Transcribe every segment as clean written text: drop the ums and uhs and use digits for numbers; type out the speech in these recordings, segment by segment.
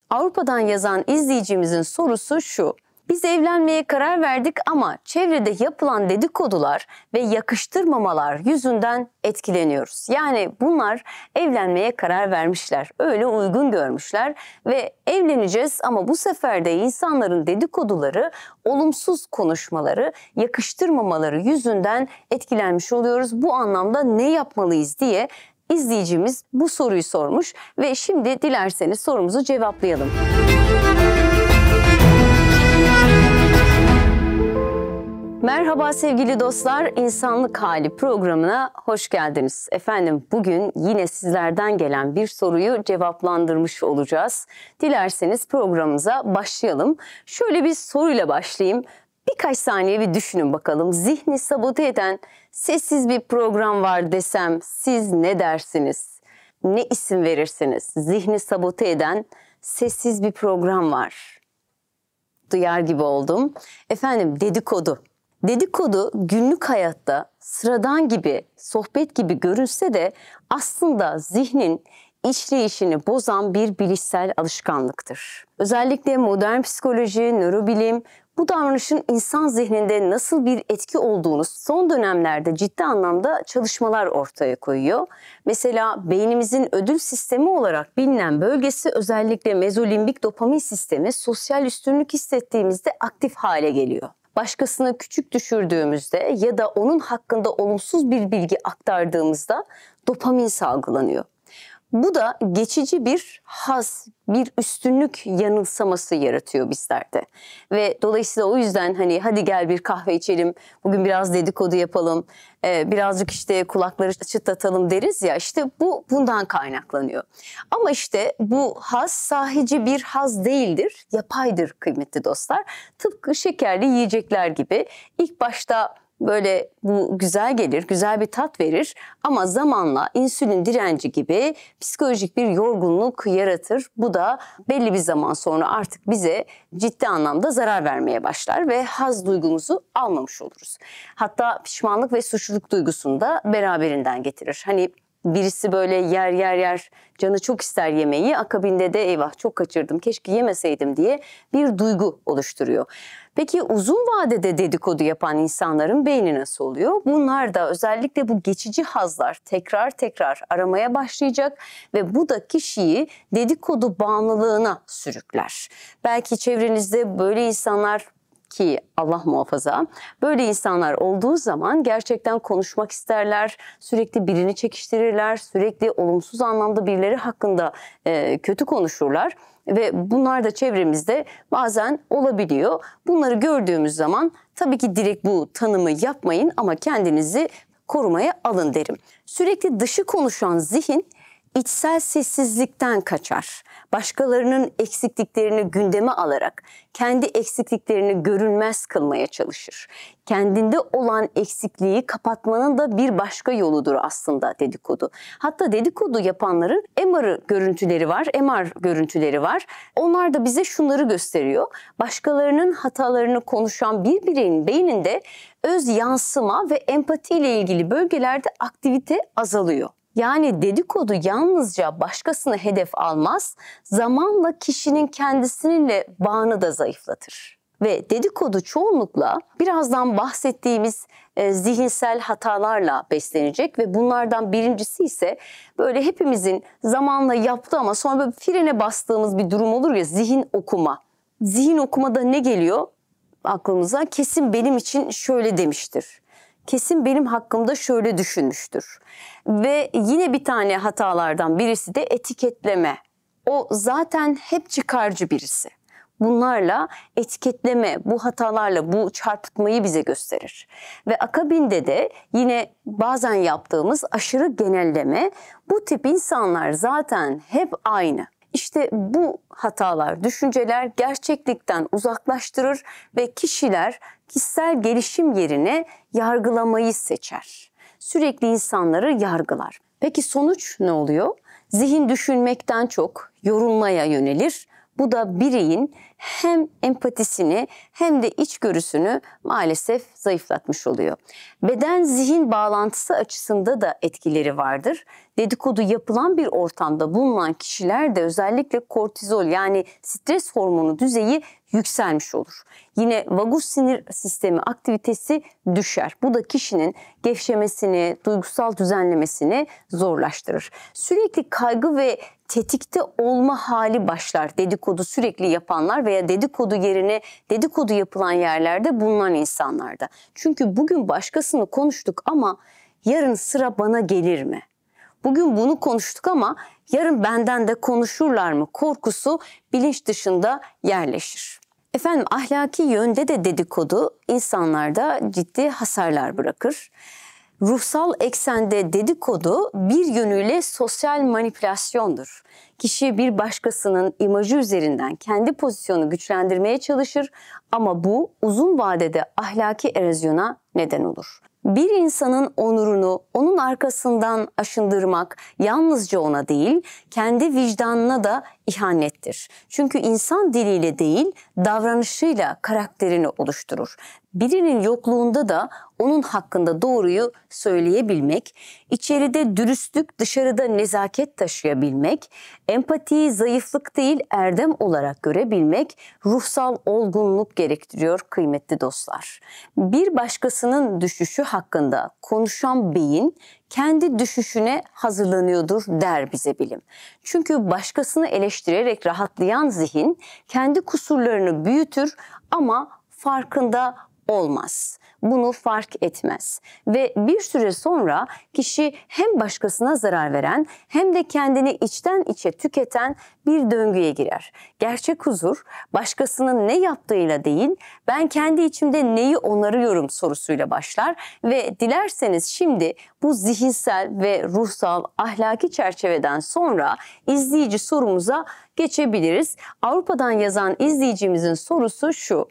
Avrupa'dan yazan izleyicimizin sorusu şu: Biz evlenmeye karar verdik ama çevrede yapılan dedikodular ve yakıştırmamalar yüzünden etkileniyoruz. Yani bunlar evlenmeye karar vermişler, öyle uygun görmüşler ve evleneceğiz ama bu sefer de insanların dedikoduları, olumsuz konuşmaları, yakıştırmamaları yüzünden etkilenmiş oluyoruz. Bu anlamda ne yapmalıyız diye izleyicimiz bu soruyu sormuş ve şimdi dilerseniz sorumuzu cevaplayalım. Merhaba sevgili dostlar, İnsanlık Hali programına hoş geldiniz. Efendim bugün yine sizlerden gelen bir soruyu cevaplandırmış olacağız. Dilerseniz programımıza başlayalım. Şöyle bir soruyla başlayayım. Birkaç saniye bir düşünün bakalım. Zihni sabote eden sessiz bir program var desem siz ne dersiniz? Ne isim verirsiniz? Zihni sabote eden sessiz bir program var. Duyar gibi oldum. Efendim dedikodu. Dedikodu günlük hayatta sıradan gibi, sohbet gibi görünse de aslında zihnin işleyişini bozan bir bilişsel alışkanlıktır. Özellikle modern psikoloji, nörobilim bu davranışın insan zihninde nasıl bir etki olduğunu son dönemlerde ciddi anlamda çalışmalar ortaya koyuyor. Mesela beynimizin ödül sistemi olarak bilinen bölgesi özellikle mezolimbik dopamin sistemi sosyal üstünlük hissettiğimizde aktif hale geliyor. Başkasını küçük düşürdüğümüzde ya da onun hakkında olumsuz bir bilgi aktardığımızda dopamin salgılanıyor. Bu da geçici bir haz, bir üstünlük yanılsaması yaratıyor bizlerde. Ve dolayısıyla o yüzden hadi gel bir kahve içelim, bugün biraz dedikodu yapalım, birazcık işte kulakları çıtlatalım deriz ya, işte bu bundan kaynaklanıyor. Ama işte bu haz sahici bir haz değildir, yapaydır kıymetli dostlar. Tıpkı şekerli yiyecekler gibi ilk başta böyle bu güzel gelir, güzel bir tat verir ama zamanla insülin direnci gibi psikolojik bir yorgunluk yaratır. Bu da belli bir zaman sonra artık bize ciddi anlamda zarar vermeye başlar ve haz duygumuzu almamış oluruz. Hatta pişmanlık ve suçluluk duygusunu da beraberinden getirir. Birisi böyle yer canı çok ister yemeği, akabinde de eyvah çok kaçırdım keşke yemeseydim diye bir duygu oluşturuyor. Peki uzun vadede dedikodu yapan insanların beyni nasıl oluyor? Bunlar da özellikle bu geçici hazlar tekrar aramaya başlayacak ve bu da kişiyi dedikodu bağımlılığına sürükler. Belki çevrenizde böyle insanlar, ki Allah muhafaza, böyle insanlar olduğu zaman gerçekten konuşmak isterler, sürekli birini çekiştirirler, sürekli olumsuz anlamda birileri hakkında kötü konuşurlar ve bunlar da çevremizde bazen olabiliyor. Bunları gördüğümüz zaman tabii ki direkt bu tanımı yapmayın ama kendinizi korumaya alın derim. Sürekli dışı konuşan zihin içsel sessizlikten kaçar. Başkalarının eksikliklerini gündeme alarak kendi eksikliklerini görünmez kılmaya çalışır. Kendinde olan eksikliği kapatmanın da bir başka yoludur aslında dedikodu. Hatta dedikodu yapanların MR görüntüleri var. Onlar da bize şunları gösteriyor. Başkalarının hatalarını konuşan bir bireyin beyninde öz yansıma ve empati ile ilgili bölgelerde aktivite azalıyor. Yani dedikodu yalnızca başkasını hedef almaz, zamanla kişinin kendisininle bağını da zayıflatır. Ve dedikodu çoğunlukla birazdan bahsettiğimiz zihinsel hatalarla beslenecek ve bunlardan birincisi ise böyle hepimizin zamanla yaptığı ama sonra böyle frene bastığımız bir durum olur ya, zihin okuma. Zihin okumada ne geliyor aklımıza? Kesin benim için şöyle demiştir. Kesin benim hakkımda şöyle düşünmüştür. Ve yine bir tane hatalardan birisi de etiketleme. O zaten hep çıkarcı birisi. Bunlarla etiketleme, bu hatalarla bu çarpıtmayı bize gösterir. Ve akabinde de yine bazen yaptığımız aşırı genelleme, bu tip insanlar zaten hep aynı. İşte bu hatalar, düşünceler gerçeklikten uzaklaştırır ve kişiler kişisel gelişim yerine yargılamayı seçer. Sürekli insanları yargılar. Peki sonuç ne oluyor? Zihin düşünmekten çok yorulmaya yönelir. Bu da bireyin hem empatisini hem de içgörüsünü maalesef zayıflatmış oluyor. Beden-zihin bağlantısı açısında da etkileri vardır. Dedikodu yapılan bir ortamda bulunan kişilerde özellikle kortizol yani stres hormonu düzeyi yükselmiş olur. Yine vagus sinir sistemi aktivitesi düşer. Bu da kişinin gevşemesini, duygusal düzenlemesini zorlaştırır. Sürekli kaygı ve tetikte olma hali başlar dedikodu sürekli yapanlar veya dedikodu yerine dedikodu yapılan yerlerde bulunan insanlarda. Çünkü bugün başkasını konuştuk ama yarın sıra bana gelir mi? Bugün bunu konuştuk ama yarın benden de konuşurlar mı korkusu bilinç dışında yerleşir. Efendim ahlaki yönde de dedikodu insanlarda ciddi hasarlar bırakır. Ruhsal eksende dedikodu bir yönüyle sosyal manipülasyondur. Kişi bir başkasının imajı üzerinden kendi pozisyonunu güçlendirmeye çalışır ama bu uzun vadede ahlaki erozyona neden olur. Bir insanın onurunu onun arkasından aşındırmak yalnızca ona değil, kendi vicdanına da ihanettir. Çünkü insan diliyle değil, davranışıyla karakterini oluşturur. Birinin yokluğunda da onun hakkında doğruyu söyleyebilmek, içeride dürüstlük, dışarıda nezaket taşıyabilmek, empatiyi zayıflık değil erdem olarak görebilmek ruhsal olgunluk gerektiriyor kıymetli dostlar. Bir başkasının düşüşü hakkında konuşan beyin kendi düşüşüne hazırlanıyordur der bize bilim. Çünkü başkasını eleştirerek rahatlayan zihin kendi kusurlarını büyütür ama farkında olmaz. Bunu fark etmez ve bir süre sonra kişi hem başkasına zarar veren hem de kendini içten içe tüketen bir döngüye girer. Gerçek huzur başkasının ne yaptığıyla değil, ben kendi içimde neyi onarıyorum sorusuyla başlar ve dilerseniz şimdi bu zihinsel ve ruhsal ahlaki çerçeveden sonra izleyici sorumuza geçebiliriz. Avrupa'dan yazan izleyicimizin sorusu şu: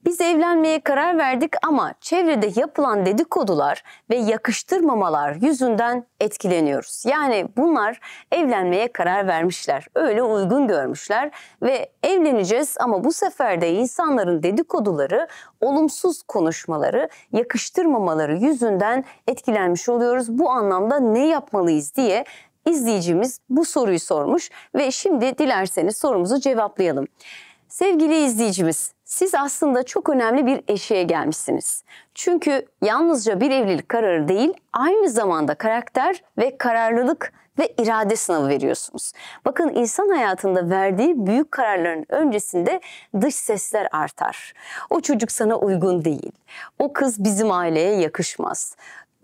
biz evlenmeye karar verdik ama çevrede yapılan dedikodular ve yakıştırmamalar yüzünden etkileniyoruz. Yani bunlar evlenmeye karar vermişler, öyle uygun görmüşler ve evleneceğiz ama bu sefer de insanların dedikoduları, olumsuz konuşmaları, yakıştırmamaları yüzünden etkilenmiş oluyoruz. Bu anlamda ne yapmalıyız diye izleyicimiz bu soruyu sormuş ve şimdi dilerseniz sorumuzu cevaplayalım. Sevgili izleyicimiz, siz aslında çok önemli bir eşiğe gelmişsiniz. Çünkü yalnızca bir evlilik kararı değil, aynı zamanda karakter ve kararlılık ve irade sınavı veriyorsunuz. Bakın insan hayatında verdiği büyük kararların öncesinde dış sesler artar. O çocuk sana uygun değil. O kız bizim aileye yakışmaz.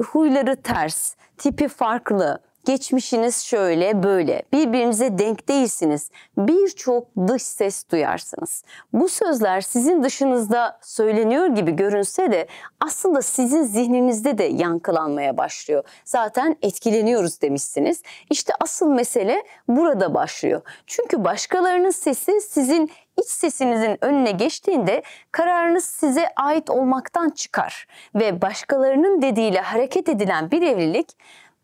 Huyları ters, tipi farklı. Geçmişiniz şöyle böyle, birbirinize denk değilsiniz. Birçok dış ses duyarsınız. Bu sözler sizin dışınızda söyleniyor gibi görünse de aslında sizin zihninizde de yankılanmaya başlıyor. Zaten etkileniyoruz demişsiniz. İşte asıl mesele burada başlıyor. Çünkü başkalarının sesi sizin iç sesinizin önüne geçtiğinde kararınız size ait olmaktan çıkar. Ve başkalarının dediğiyle hareket edilen bir evlilik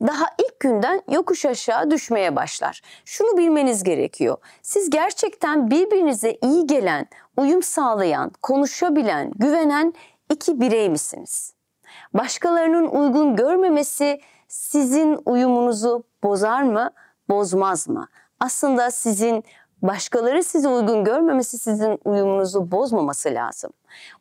daha ilk günden yokuş aşağı düşmeye başlar. Şunu bilmeniz gerekiyor. Siz gerçekten birbirinize iyi gelen, uyum sağlayan, konuşabilen, güvenen iki birey misiniz? Başkalarının uygun görmemesi sizin uyumunuzu bozar mı, bozmaz mı? Aslında başkaları size uygun görmemesi sizin uyumunuzu bozmaması lazım.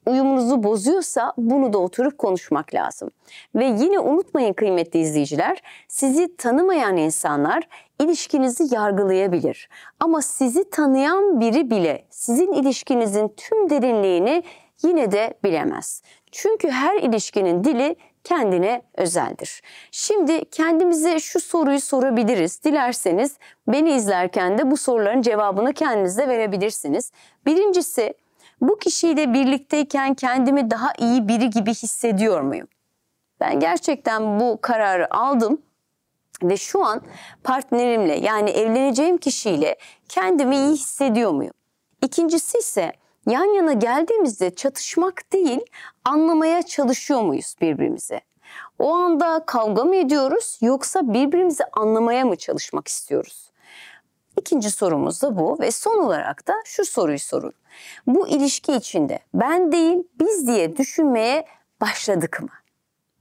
Uyumunuzu bozuyorsa bunu da oturup konuşmak lazım. Ve yine unutmayın kıymetli izleyiciler, sizi tanımayan insanlar ilişkinizi yargılayabilir. Ama sizi tanıyan biri bile sizin ilişkinizin tüm derinliğini yine de bilemez. Çünkü her ilişkinin dili kendine özeldir. Şimdi kendimize şu soruyu sorabiliriz. Dilerseniz beni izlerken de bu soruların cevabını kendiniz de verebilirsiniz. Birincisi, bu kişiyle birlikteyken kendimi daha iyi biri gibi hissediyor muyum? Ben gerçekten bu kararı aldım ve şu an partnerimle yani evleneceğim kişiyle kendimi iyi hissediyor muyum? İkincisi ise yan yana geldiğimizde çatışmak değil, anlamaya çalışıyor muyuz birbirimizi? O anda kavga mı ediyoruz yoksa birbirimizi anlamaya mı çalışmak istiyoruz? İkinci sorumuz da bu ve son olarak da şu soruyu sorun. Bu ilişki içinde ben değil biz diye düşünmeye başladık mı?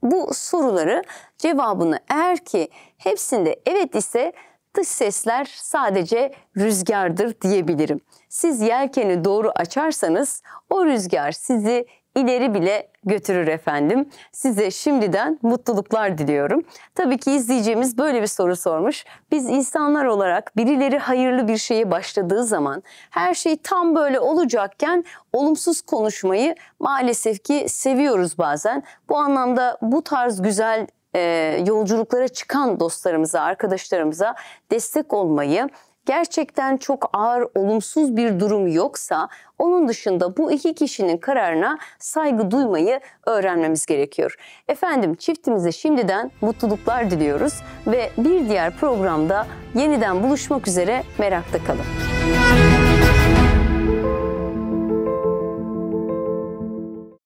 Bu soruları cevabını eğer ki hepsinde evet ise dış sesler sadece rüzgardır diyebilirim. Siz yelkeni doğru açarsanız o rüzgar sizi ileri bile götürür efendim. Size şimdiden mutluluklar diliyorum. Tabii ki izleyeceğimiz böyle bir soru sormuş. Biz insanlar olarak birileri hayırlı bir şeye başladığı zaman her şey tam böyle olacakken olumsuz konuşmayı maalesef ki seviyoruz bazen. Bu anlamda bu tarz güzel yolculuklara çıkan dostlarımıza, arkadaşlarımıza destek olmayı, gerçekten çok ağır, olumsuz bir durum yoksa onun dışında bu iki kişinin kararına saygı duymayı öğrenmemiz gerekiyor. Efendim çiftimize şimdiden mutluluklar diliyoruz ve bir diğer programda yeniden buluşmak üzere, merakta kalın.